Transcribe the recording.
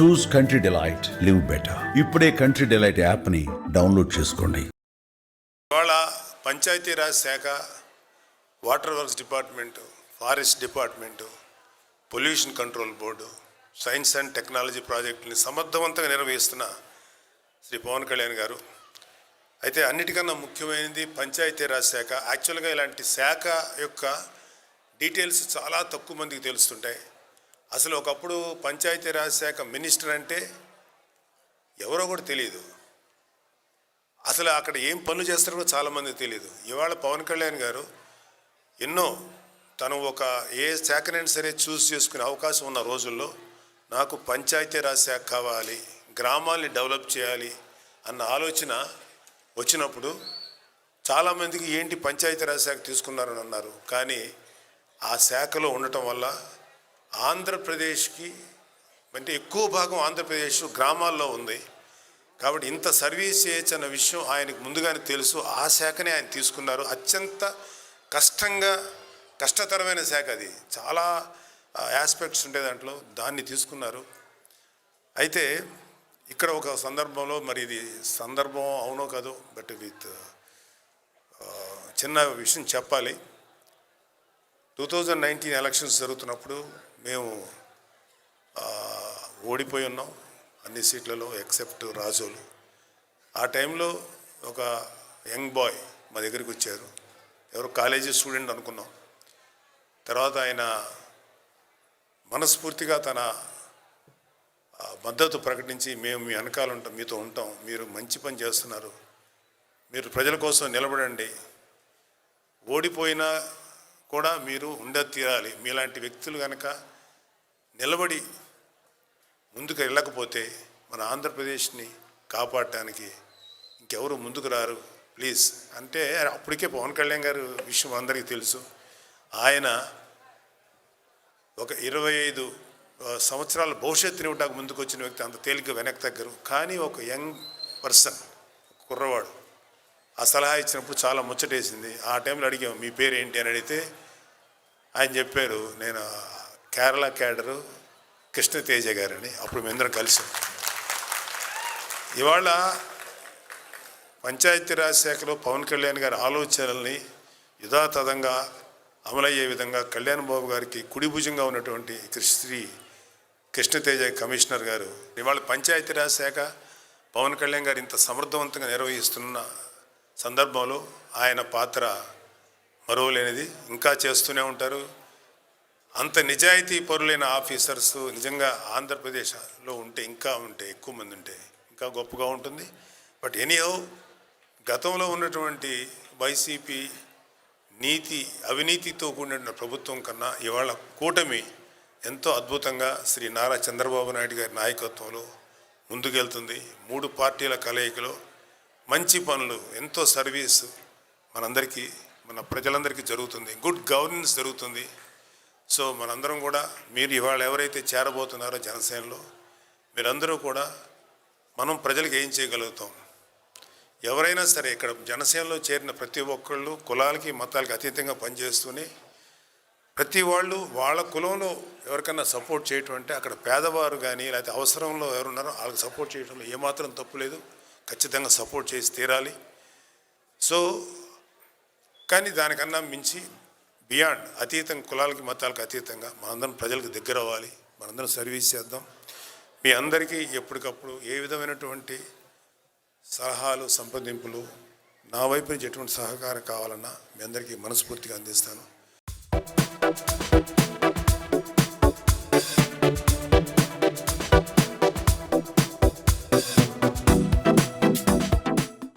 చూస్ country delight, live better. ఇప్పుడే country delight యాప్ని download చేసుకోండి. ఇవాళ పంచాయతీరాజ్ శాఖ, water works department, forest department, pollution control board, science and technology ప్రాజెక్టుని సమర్థవంతంగా నిర్వహిస్తున్న శ్రీ పవన్ కళ్యాణ్ గారు. అయితే అన్నిటికన్నా ముఖ్యమైనది పంచాయతీరాజ్ శాఖ. యాక్చువల్గా ఇలాంటి శాఖ యొక్క డీటెయిల్స్ చాలా తక్కువ మందికి తెలుస్తుంటాయి. అసలు ఒకప్పుడు పంచాయతీరాజ్ శాఖ మినిస్టర్ అంటే ఎవరో కూడా తెలియదు. అసలు అక్కడ ఏం పనులు చేస్తారో చాలామందికి తెలియదు. ఇవాళ పవన్ కళ్యాణ్ గారు ఎన్నో తను ఒక ఏ శాఖనైనా సరే చూస్ చేసుకునే అవకాశం ఉన్న రోజుల్లో నాకు పంచాయతీరాజ్ శాఖ కావాలి, గ్రామాల్ని డెవలప్ చేయాలి అన్న ఆలోచన వచ్చినప్పుడు చాలామందికి ఏంటి పంచాయతీరాజ్ శాఖ తీసుకున్నారని అన్నారు. కానీ ఆ శాఖలో ఉండటం వల్ల ఆంధ్రప్రదేశ్కి అంటే ఎక్కువ భాగం ఆంధ్రప్రదేశ్ గ్రామాల్లో ఉంది. కాబట్టి ఇంత సర్వీస్ చేయొచ్చు అన్న విషయం ఆయనకు ముందుగానే తెలుసు. ఆ శాఖనే ఆయన తీసుకున్నారు. అత్యంత కష్టతరమైన శాఖ అది. చాలా ఆస్పెక్ట్స్ ఉండే దాంట్లో దాన్ని తీసుకున్నారు. అయితే ఇక్కడ ఒక సందర్భంలో, మరి ఇది సందర్భం అవునో కాదో, బట్ విత్ చిన్న విషయం చెప్పాలి. 2019 ఎలక్షన్స్ జరుగుతున్నప్పుడు మేము ఓడిపోయి ఉన్నాం అన్ని సీట్లలో ఎక్సెప్ట్ రాజోలు. ఆ టైంలో ఒక యంగ్ బాయ్ మా దగ్గరికి వచ్చారు. ఎవరు కాలేజీ స్టూడెంట్ అనుకున్నాం. తర్వాత ఆయన మనస్ఫూర్తిగా తన మద్దతు ప్రకటించి, మేము మీ వెనకాల ఉంటాం, మీతో ఉంటాం, మీరు మంచి పని చేస్తున్నారు, మీరు ప్రజల కోసం నిలబడండి, ఓడిపోయినా కూడా మీరు తీరాలి, మీలాంటి వ్యక్తులు కనుక నిలబడి ముందుకు వెళ్ళకపోతే మన ఆంధ్రప్రదేశ్ని కాపాడటానికి ఇంకెవరు ముందుకు రారు, ప్లీజ్ అంటే. అప్పటికే పవన్ కళ్యాణ్ గారు విషయం అందరికీ తెలుసు. ఆయన ఒక 25 సంవత్సరాల భవిష్యత్తుని ఇవ్వడానికి ముందుకు వచ్చిన వ్యక్తి, అంత తేలిక వెనక్కి తగ్గరు. కానీ ఒక యంగ్ పర్సన్, కుర్రవాడు ఆ సలహా ఇచ్చినప్పుడు చాలా ముచ్చటేసింది. ఆ టైంలో అడిగాము మీ పేరు ఏంటి అని అడిగితే ఆయన చెప్పారు, నేను కేరళ క్యాడరు కృష్ణతేజ గారని. అప్పుడు మేమందరం కలిసాం. ఇవాళ పంచాయతీరాజ్ శాఖలో పవన్ కళ్యాణ్ గారి ఆలోచనల్ని యథాతథంగా అమలయ్యే విధంగా కళ్యాణ్ బాబు గారికి కుడిభుజంగా ఉన్నటువంటి శ్రీ కృష్ణతేజ కమిషనర్ గారు ఇవాళ పంచాయతీరాజ్ శాఖ పవన్ కళ్యాణ్ గారు ఇంత సమర్థవంతంగా నిర్వహిస్తున్న సందర్భంలో ఆయన పాత్ర మరువలేనిది. ఇంకా చేస్తూనే ఉంటారు. అంత నిజాయితీ పరులైన ఆఫీసర్స్ నిజంగా ఆంధ్రప్రదేశ్లో ఉంటే ఎక్కువ మంది ఉంటే ఇంకా గొప్పగా ఉంటుంది. బట్ ఎనీహౌ, గతంలో ఉన్నటువంటి వైసీపీ అవినీతితో కూడిన ప్రభుత్వం కన్నా ఇవాళ కూటమి ఎంతో అద్భుతంగా శ్రీ నారా చంద్రబాబు నాయుడు గారి నాయకత్వంలో ముందుకెళ్తుంది. 3 పార్టీల కలయికలో మంచి పనులు, ఎంతో సర్వీసు మనందరికీ, మన ప్రజలందరికీ జరుగుతుంది. గుడ్ గవర్నెన్స్ జరుగుతుంది. సో మనందరం కూడా, మీరు ఇవాళ ఎవరైతే చేరబోతున్నారో జనసేనలో, మీరందరూ కూడా మనం ప్రజలకు ఏం చేయగలుగుతాం, ఎవరైనా సరే ఇక్కడ జనసేనలో చేరిన ప్రతి ఒక్కళ్ళు కులాలకి మతాలకి అతీతంగా పనిచేస్తూనే ప్రతి వాళ్ళు వాళ్ళ కులంలో ఎవరికన్నా సపోర్ట్ చేయటం అంటే, అక్కడ పేదవారు కానీ లేకపోతే అవసరంలో ఎవరున్నారో వాళ్ళకి సపోర్ట్ చేయడంలో ఏమాత్రం తప్పు లేదు. ఖచ్చితంగా సపోర్ట్ చేసి తీరాలి. సో కానీ దానికన్నా మించి బియాండ్, కులాలకి మతాలకు అతీతంగా మనందరం ప్రజలకు దగ్గర అవ్వాలి, మనందరం సర్వీస్ చేద్దాం. మీ అందరికీ ఎప్పటికప్పుడు ఏ విధమైనటువంటి సలహాలు, సంప్రదింపులు, నా వైపు నుంచి ఎటువంటి సహకారం కావాలన్నా మీ అందరికీ మనస్ఫూర్తిగా అందిస్తాను.